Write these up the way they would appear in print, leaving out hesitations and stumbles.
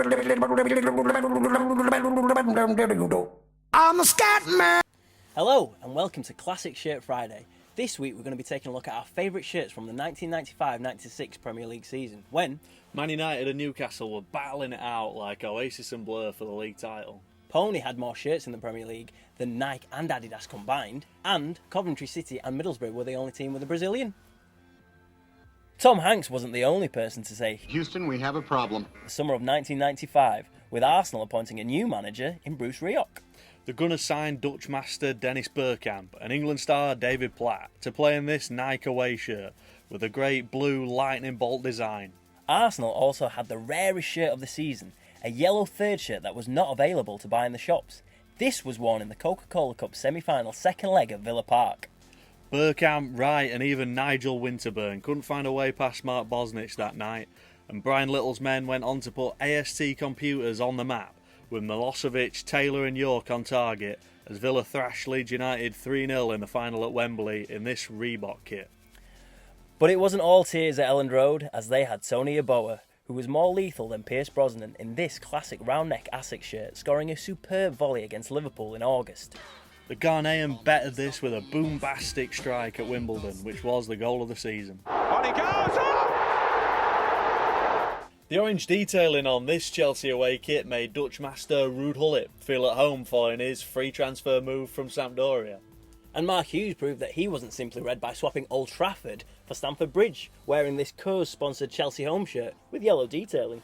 I'm a scat man. Hello and welcome to Classic Shirt Friday. This week we're going to be taking a look at our favourite shirts from the 1995-96 Premier League season when Man United and Newcastle were battling it out like Oasis and Blur for the league title. Pony had more shirts in the Premier League than Nike and Adidas combined, and Coventry City and Middlesbrough were the only team with a Brazilian. Tom Hanks wasn't the only person to say Houston, we have a problem. the summer of 1995, with Arsenal appointing a new manager in Bruce Rioch. The Gunners signed Dutch master Dennis Bergkamp and England star David Platt to play in this Nike away shirt with a great blue lightning bolt design. Arsenal also had the rarest shirt of the season, a yellow third shirt that was not available to buy in the shops. This was worn in the Coca-Cola Cup semi-final second leg at Villa Park. Bergkamp, Wright and even Nigel Winterburn couldn't find a way past Mark Bosnich that night, and Brian Little's men went on to put AST computers on the map with Milosevic, Taylor and York on target as Villa thrashed Leeds United 3-0 in the final at Wembley in this Reebok kit. But it wasn't all tears at Elland Road, as they had Tony Yeboah, who was more lethal than Pierce Brosnan in this classic round-neck Asics shirt, scoring a superb volley against Liverpool in August. The Ghanaian bettered this with a bombastic strike at Wimbledon, which was the goal of the season. On he goes! The orange detailing on this Chelsea away kit made Dutch master Ruud Gullit feel at home following his free transfer move from Sampdoria. And Mark Hughes proved that he wasn't simply red by swapping Old Trafford for Stamford Bridge, wearing this Coors-sponsored Chelsea home shirt with yellow detailing.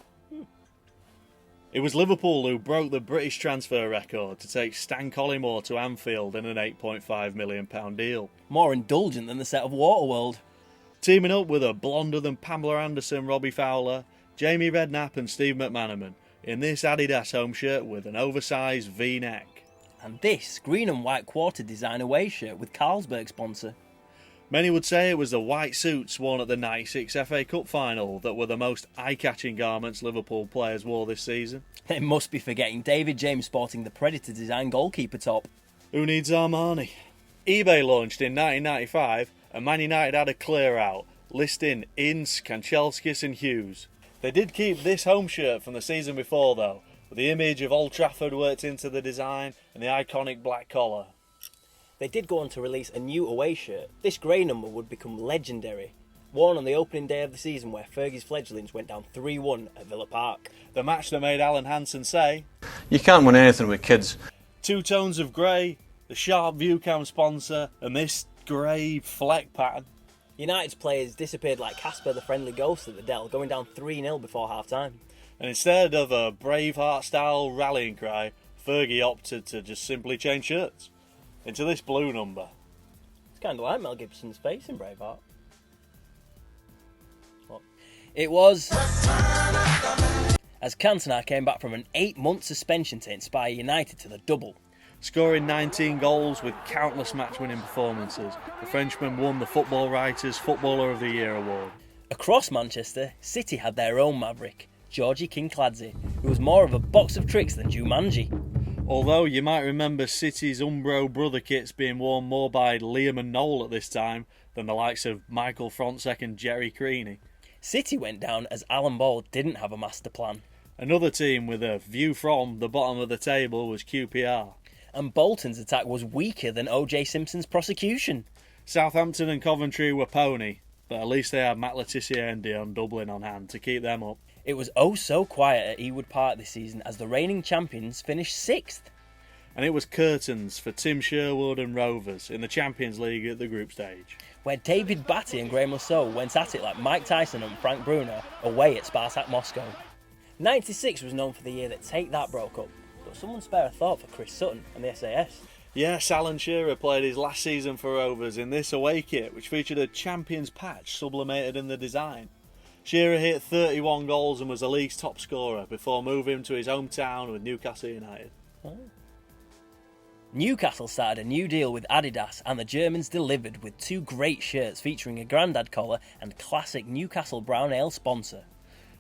It was Liverpool who broke the British transfer record to take Stan Collymore to Anfield in an £8.5 million deal. More indulgent than the set of Waterworld. Teaming up with a blonder than Pamela Anderson Robbie Fowler, Jamie Redknapp and Steve McManaman in this Adidas home shirt with an oversized V-neck. And this green and white quarter design away shirt with Carlsberg sponsor. Many would say it was the white suits worn at the 96 FA Cup final that were the most eye-catching garments Liverpool players wore this season. They must be forgetting David James sporting the Predator design goalkeeper top. Who needs Armani? eBay launched in 1995 and Man United had a clear out, listing Ince, Kanchelskis and Hughes. They did keep this home shirt from the season before though, with the image of Old Trafford worked into the design and the iconic black collar. They did go on to release a new away shirt. This grey number would become legendary, worn on the opening day of the season where Fergie's fledglings went down 3-1 at Villa Park. The match that made Alan Hansen say, "You can't win anything with kids." Two tones of grey, the sharp ViewCam sponsor and this grey fleck pattern. United's players disappeared like Casper the Friendly Ghost at the Dell, going down 3-0 before half-time. And instead of a Braveheart-style rallying cry, Fergie opted to just simply change shirts into this blue number. It's kind of like Mel Gibson's face in Braveheart. Well, it was as Cantona came back from an 8-month suspension to inspire United to the double. Scoring 19 goals with countless match-winning performances, the Frenchman won the Football Writers' Footballer of the Year award. Across Manchester, City had their own maverick, Georgie Kincladze, who was more of a box of tricks than Jumanji. Although you might remember City's Umbro brother kits being worn more by Liam and Noel at this time than the likes of Michael Frontsek and Jerry Creaney. City went down as Alan Ball didn't have a master plan. Another team with a view from the bottom of the table was QPR. And Bolton's attack was weaker than O.J. Simpson's prosecution. Southampton and Coventry were pony, but at least they had Matt Le Tissier and Dion Dublin on hand to keep them up. It was oh so quiet at Ewood Park this season as the reigning champions finished 6th. And it was curtains for Tim Sherwood and Rovers in the Champions League at the group stage, where David Batty and Graham Lasso went at it like Mike Tyson and Frank Bruno away at Spartak Moscow. 96 was known for the year that Take That broke up, but someone spare a thought for Chris Sutton and the SAS. Yes, Alan Shearer played his last season for Rovers in this away kit, which featured a Champions patch sublimated in the design. Shearer hit 31 goals and was the league's top scorer before moving to his hometown with Newcastle United. Oh. Newcastle started a new deal with Adidas and the Germans delivered with 2 great shirts featuring a grandad collar and classic Newcastle brown ale sponsor.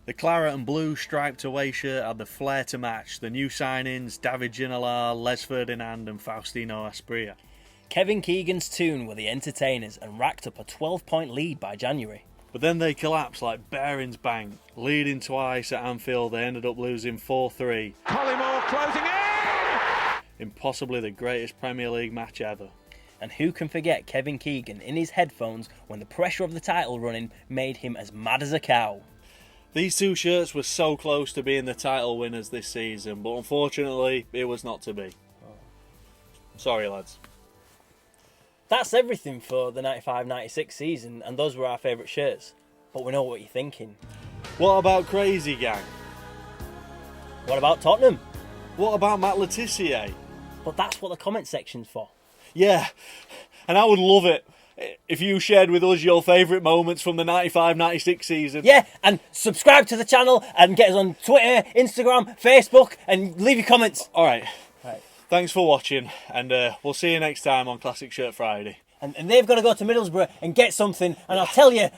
The claret and blue striped away shirt had the flair to match the new signings David Ginola, Les Ferdinand and Faustino Asprilla. Kevin Keegan's Toon were the entertainers and racked up a 12-point lead by January. But then they collapsed like Barings Bank, leading twice at Anfield. They ended up losing 4-3. Collymore closing in! In possibly the greatest Premier League match ever. And who can forget Kevin Keegan in his headphones when the pressure of the title running made him as mad as a cow? These two shirts were so close to being the title winners this season, but unfortunately it was not to be. Sorry lads. That's everything for the 95-96 season, and those were our favourite shirts. But we know what you're thinking. What about Crazy Gang? What about Tottenham? What about Matt Letizia? But that's what the comment section's for. Yeah, and I would love it if you shared with us your favourite moments from the 95-96 season. Yeah, and subscribe to the channel and get us on Twitter, Instagram, Facebook, and leave your comments. Alright, Right. thanks for watching, and we'll see you next time on Classic Shirt Friday. And they've got to go to Middlesbrough and get something, and I'll tell you.